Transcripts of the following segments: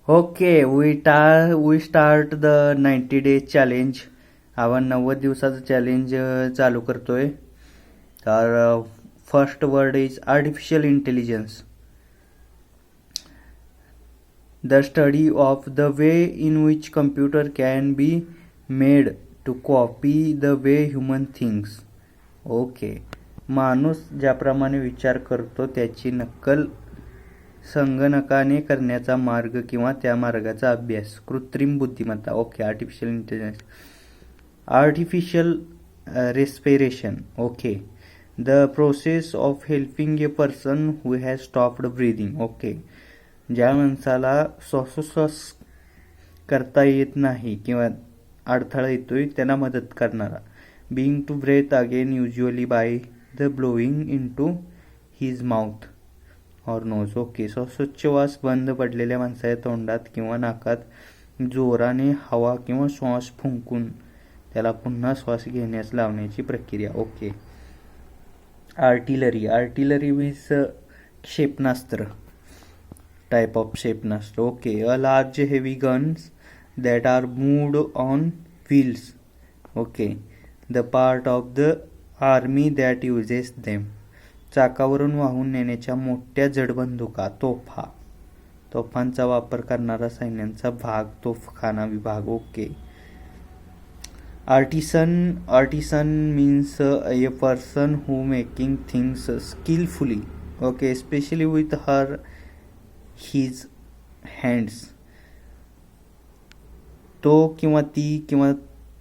Okay, we start the 90 days challenge. आपण 90 दिवसाचं challenge चालू करतोय. तर first word is artificial intelligence. The study of the way in which computer can be made to copy the way human thinks. Okay, माणूस ज्याप्रमाणे विचार करतो त्याची नक्कल संगणकाने करण्याचा मार्ग किंवा त्या मार्गाचा अभ्यास. कृत्रिम बुद्धिमत्ता. Okay, artificial intelligence. Artificial respiration. Okay, the process of helping a person who has stopped breathing. Okay, ज्या माणसाला श्वासोश्वास करता येत नाही किंवा अडथळा येतोय त्यांना मदत करणारा. Being to breathe again usually by the blowing into his mouth और नोज. ओके, श्वासोच्छवास बंद पडलेल्या माणसाच्या तोंडात किंवा नाकात जोराने हवा किंवा श्वास फुंकून त्याला पुन्हा श्वास घेण्यास लावण्याची प्रक्रिया. Okay, artillery. आर्टिलरी मीन्स क्षेपणास्त्र, टाइप ऑफ क्षेपणास्त्र. Okay, a large heavy guns that are moved on wheels. Okay, the part of the army that uses them. चाकावरून वाहून नेण्याच्या मोठ्या जड बंदुका, तोफा. तोफांचा वापर करणारा सैन्यांचा भाग, तोफखाना विभाग. Okay, artisan. Artisan means a person who making things skilfully. Okay, specially with her his hands. तो किंवा ती किंवा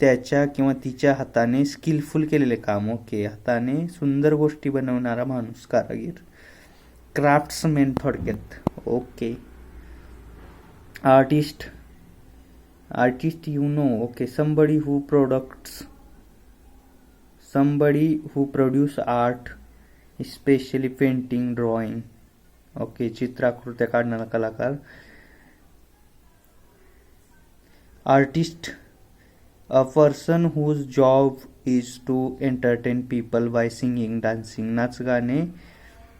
त्याच्या किंवा तिच्या हाताने स्किलफुल केलेले काम. ओके, हाताने सुंदर गोष्टी बनवणारा माणूस, कारागीर. क्राफ्ट्समॅन थोडक्यात. Okay, artist. Artist you know. Okay, somebody who produce art, especially painting, drawing. Okay, चित्राकृत्या काढणारा कलाकार. Artist, a person whose job is to entertain people by singing, dancing.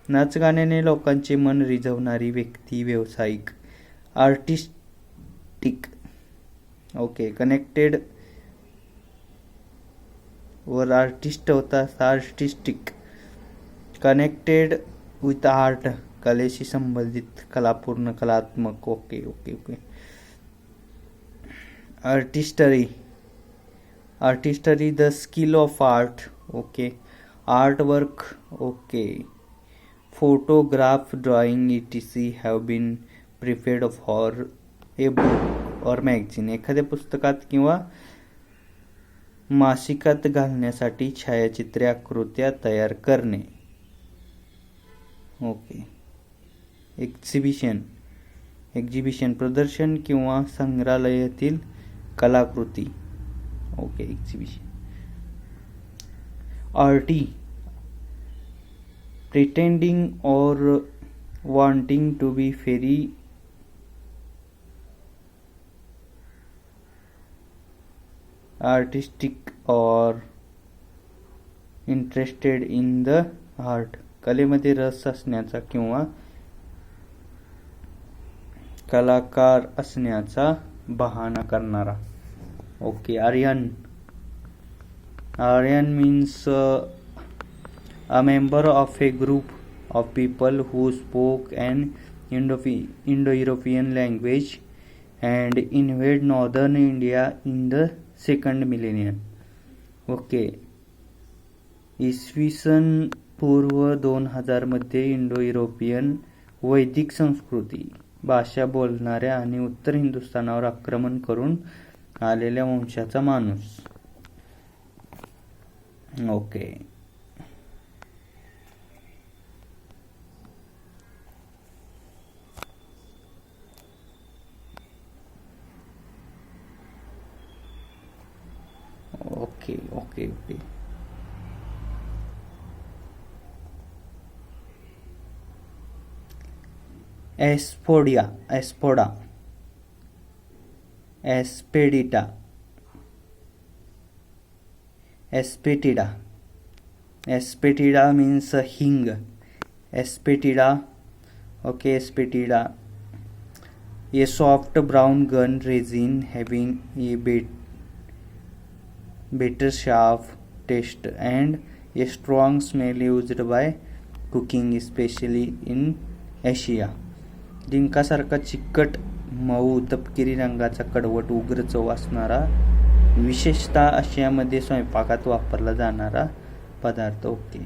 नाचगाण्याने लोकांचे मन रिझवणारी व्यक्ती, व्यावसायिक. आर्टिस्टिक. ओके, कनेक्टेड वर आर्टिस्ट होता, आर्टिस्टिक. कनेक्टेड विथ आर्ट, कलेशी संबंधित, कलापूर्ण, कलात्मक. Okay okay okay. Artistry. Artistry, the skill of art. Okay, art work. Okay, photograph, drawing etc have been prepared for a book or magazine. एखाद्या पुस्तकात किंवा मासिकात घालण्यासाठी छायाचित्रे, आकृत्या तयार करणे. ओके, एक्झिबिशन, प्रदर्शन किंवा संग्रहालयातील कलाकृती. Okay, exhibition. आर्टी, प्रिटेंडिंग और wanting to be very artistic और इंटरेस्टेड इन द आर्ट. कलेमध्ये रस असण्याचा किंवा कलाकार असण्याचा बहाणा करणारा. Okay, Aryan. Aryan means a member of a group of people who spoke an Indo-European language and invaded northern India in the second millennium. Okay, इसवी सन पूर्व 2000 मध्ये इंडो युरोपियन वैदिक संस्कृती, भाषा बोलणाऱ्या आणि उत्तर हिंदुस्थानावर आक्रमण करून आलेल्या वंशाचा माणूस. Okay, okay okay okay. Asafoetida. Asafoetida. Asafoetida means hing. Asafoetida. Okay, asafoetida. A soft brown gun resin having a better sharp taste and a strong smell used by cooking especially in Asia. डिंकासारखा चिकट मऊ तपकिरी रंगाचा कडवट उग्र चव असणारा विशेषतः आशियामध्ये स्वयंपाकात वापरला जाणारा पदार्थ. Okay.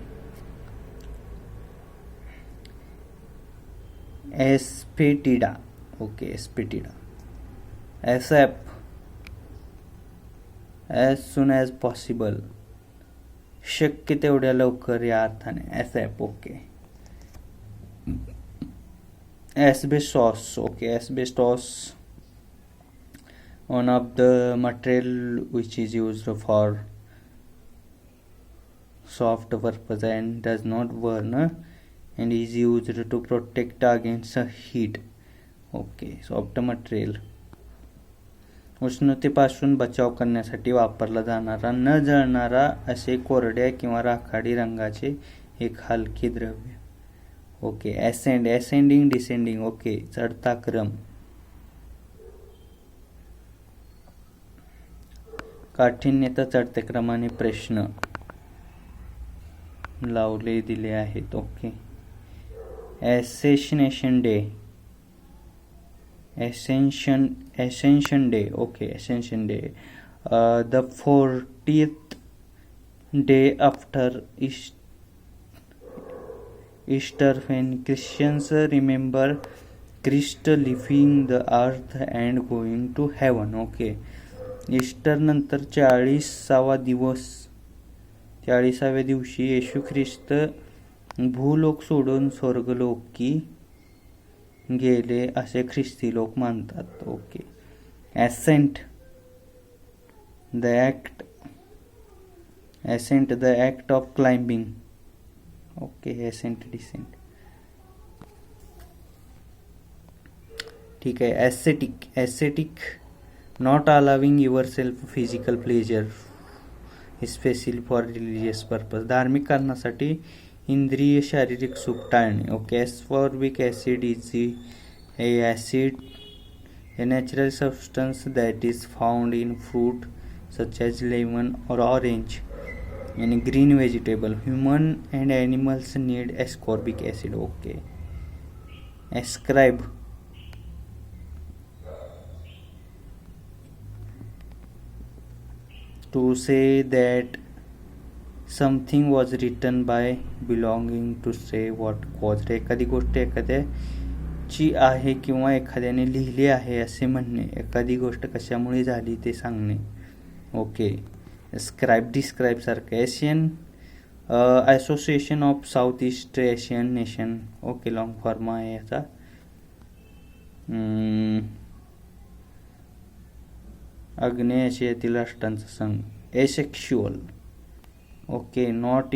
Asafoetida. Okay. Asafoetida. ASAP as soon as possible, शक्य तेवढ्या लवकर या अर्थाने ASAP. Okay. Asbestos. Okay. Asbestos, one of the material which is used for soft purpose and does not burn and is used to protect against heat. Okay. Soft material, उष्णतेपासून बचाव करण्यासाठी वापरला जाणारा न जळणारा असे कोरड्या किंवा राखाडी रंगाचे एक हलके द्रव्य. Okay. Ascend. Ascending descending. Okay. चढता क्रम. काठिण्यता चढत्या क्रमाने प्रश्न लावले दिले आहेत. Okay. Assassination day. Ascension Day. Okay. Ascension Day. The 40th day after Easter, when Christians remember Christ leaving the earth and going to heaven. Okay. Easter नंतर 40व्या दिवशी येशू ख्रिस्त भूलोक सोडून स्वर्गलोकी गेले असे ख्रिस्ती लोक मानतात. Okay. Ascent the act of climbing. Okay. Ascent descent. ठीक आहे. Ascetic not allowing yourself physical pleasure specially for religious purpose, धार्मिक कारणासाठी इंद्रिय शारीरिक सुख टाळणे. Okay. Ascorbic acid is a natural substance that is found in fruit such as lemon or orange and green vegetable. Human and animals need ascorbic acid. Okay. Ascribe. To say that something was written by belonging to say what caused. एखादी गोष्ट एखाद्याची आहे किंवा एखाद्याने लिहिली आहे असे म्हणणे. एखादी गोष्ट कशामुळे झाली ते सांगणे. ओके. स्क्राइब डिस्क्राइब सारखं. Asian association of south east Asian nation. Okay. Long form आहे याचा. आग्नेय आशियातील राष्ट्रांचा संघ. एसेक्शुअल. ओके. नॉट